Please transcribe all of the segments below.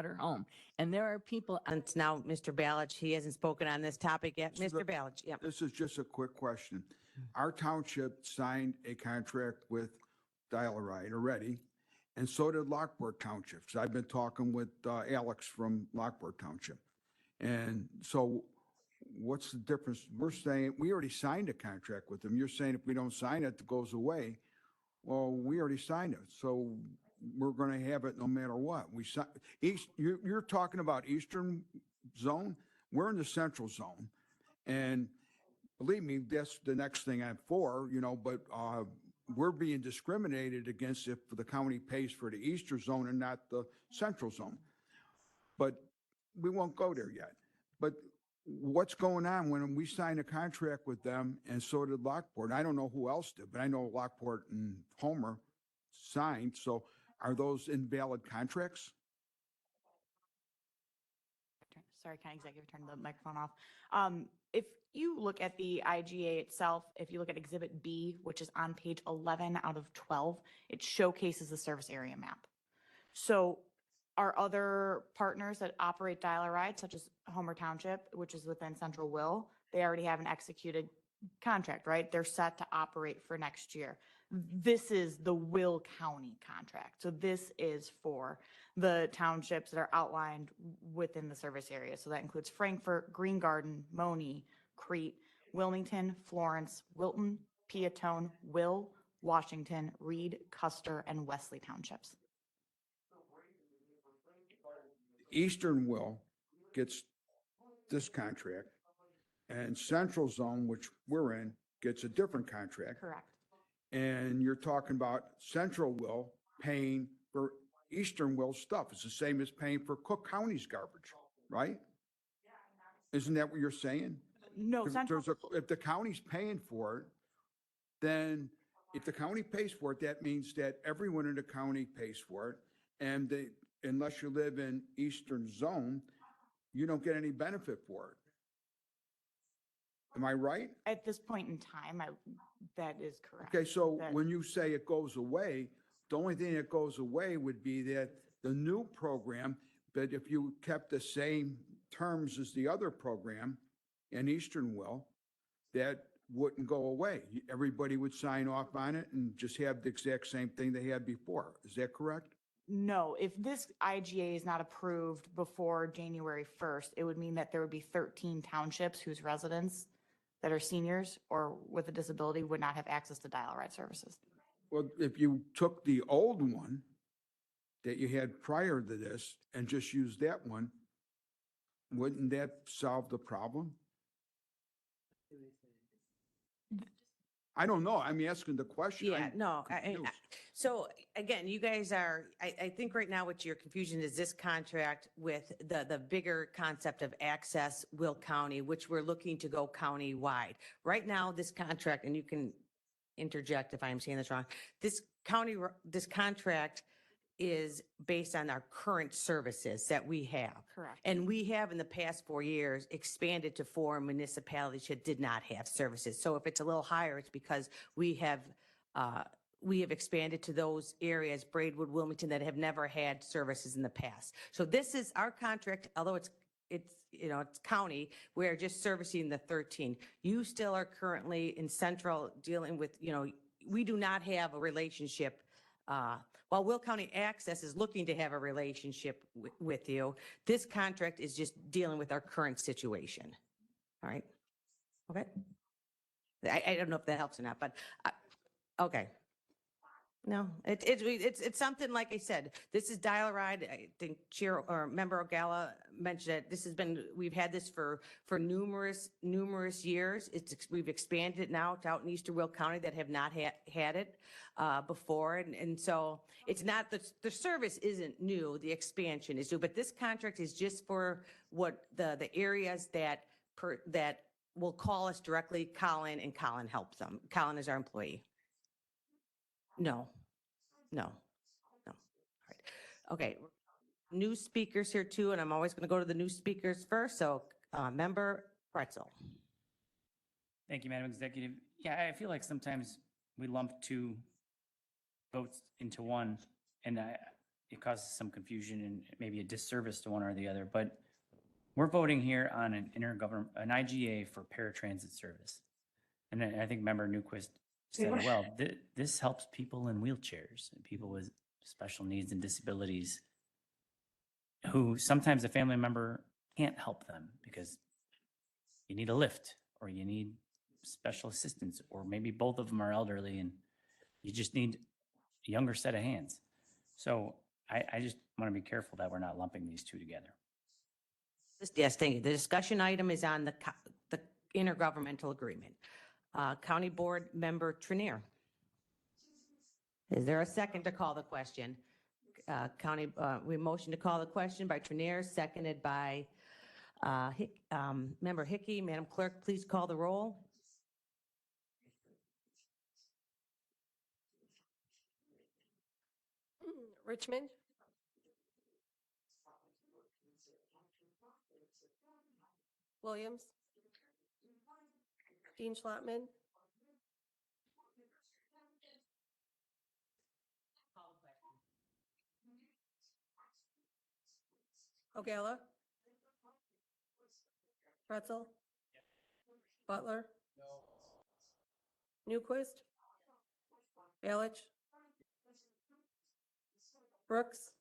better home. And there are people. And now, Mr. Balich, he hasn't spoken on this topic yet. Mr. Balich, yeah. This is just a quick question. Our township signed a contract with Dial-A-Ride already, and so did Lockport Townships. I've been talking with Alex from Lockport Township. And so what's the difference? We're saying, we already signed a contract with them. You're saying if we don't sign it, it goes away. Well, we already signed it, so we're going to have it no matter what. You're talking about Eastern Zone. We're in the Central Zone. And believe me, that's the next thing I'm for, but we're being discriminated against if the county pays for the Eastern Zone and not the Central Zone. But we won't go there yet. But what's going on when we signed a contract with them, and so did Lockport? I don't know who else did, but I know Lockport and Homer signed. So are those invalid contracts? Sorry, County Executive, turn the microphone off. If you look at the IGA itself, if you look at Exhibit B, which is on page 11 out of 12, it showcases the service area map. So our other partners that operate Dial-A-Ride, such as Homer Township, which is within Central Will, they already have an executed contract, right? They're set to operate for next year. This is the Will County contract. So this is for the townships that are outlined within the service area. So that includes Frankfurt, Green Garden, Moni, Crete, Wilmington, Florence, Wilton, Peatone, Will, Washington, Reed, Custer, and Wesley Townships. Eastern Will gets this contract, and Central Zone, which we're in, gets a different contract. Correct. And you're talking about Central Will paying for Eastern Will stuff. It's the same as paying for Cook County's garbage, right? Isn't that what you're saying? No, Central. If the county's paying for it, then if the county pays for it, that means that everyone in the county pays for it. And unless you live in Eastern Zone, you don't get any benefit for it. Am I right? At this point in time, that is correct. Okay, so when you say it goes away, the only thing that goes away would be that the new program, but if you kept the same terms as the other program in Eastern Will, that wouldn't go away. Everybody would sign off on it and just have the exact same thing they had before. Is that correct? No, if this IGA is not approved before January 1st, it would mean that there would be 13 townships whose residents that are seniors or with a disability would not have access to Dial-A-Ride services. Well, if you took the old one that you had prior to this and just used that one, wouldn't that solve the problem? I don't know. I'm asking the question. Yeah, I'm no. confused. So again, you guys are, I think right now what your confusion is this contract with the bigger concept of access Will County, which we're looking to go county-wide. Right now, this contract, and you can interject if I'm saying this wrong, this contract is based on our current services that we have. Correct. And we have in the past 4 years expanded to 4 municipalities that did not have services. So if it's a little higher, it's because we have expanded to those areas, Braidwood, Wilmington, that have never had services in the past. So this is our contract, although it's county, we're just servicing the 13. You still are currently in Central dealing with, we do not have a relationship. While Will County Access is looking to have a relationship with you, this contract is just dealing with our current situation. All right. Okay. I don't know if that helps or not, but okay. No, it's something like I said. This is Dial-A-Ride. I think Chair or Member Ogalla mentioned it. This has been, we've had this for numerous years. We've expanded it now to out in Eastern Will County that have not had it before, and so it's not the service isn't new. The expansion is new, but this contract is just for what the areas that will call us directly. Colin helps them. Colin is our employee. No. All right. Okay. New speakers here too, and I'm always going to go to the new speakers first. So Member Pretzel. Thank you, Madam Executive. Yeah, I feel like sometimes we lump 2 votes into one. And it causes some confusion and maybe a disservice to one or the other, but we're voting here on an IGA for paratransit service. And I think member Newquist said it well, this helps people in wheelchairs and people with special needs and disabilities who sometimes a family member can't help them because you need a lift or you need special assistance, or maybe both of them are elderly and you just need a younger set of hands. So I just want to be careful that we're not lumping these two together. Yes, thank you. The discussion item is on the intergovernmental agreement. County Board Member Trenier. Is there a second to call the question? We motion to call the question by Trenier, seconded by Member Hickey. Madam Clerk, please call the roll. Richmond. Williams. Dean Schlattman. Ogala. Pretzel. Butler. Newquist. Balich. Brooks.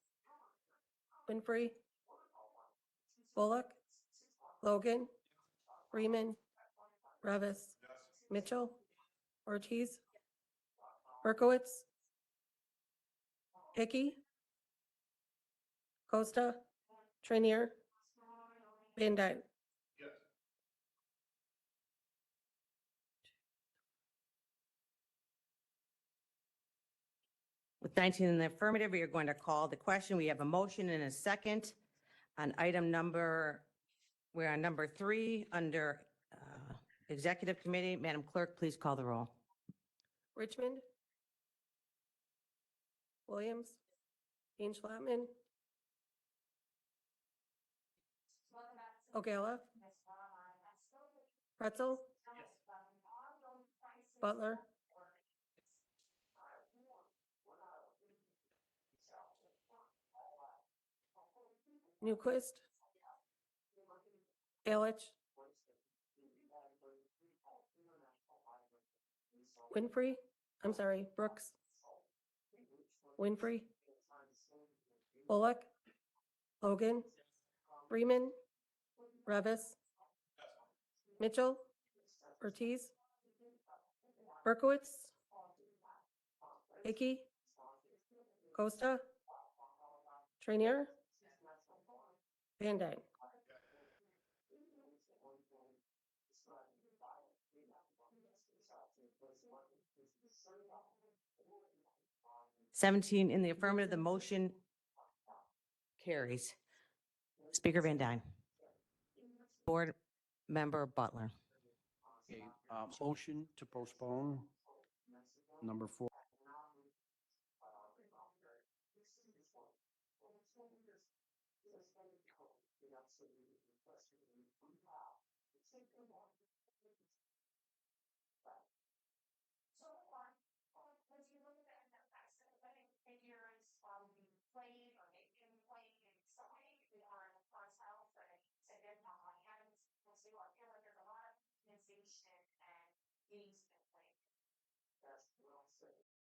Winfrey. Bullock. Logan. Freeman. Revis. Mitchell. Ortiz. Berkowitz. Hickey. Costa. Trenier. Van Dyne. With 19 in the affirmative, we are going to call the question. We have a motion and a second on item number, we're on number 3 under Executive Committee. Madam Clerk, please call the roll. Richmond. Williams. Dean Schlattman. Ogala. Pretzel. Butler. Newquist. Balich. Winfrey. I'm sorry, Brooks. Winfrey. Bullock. Logan. Freeman. Revis. Mitchell. Ortiz. Berkowitz. Hickey. Costa. Trenier. Van Dyne. Seventeen in the affirmative, the motion carries. Speaker Van Dyne. Board Member Butler. Okay, motion to postpone number 4.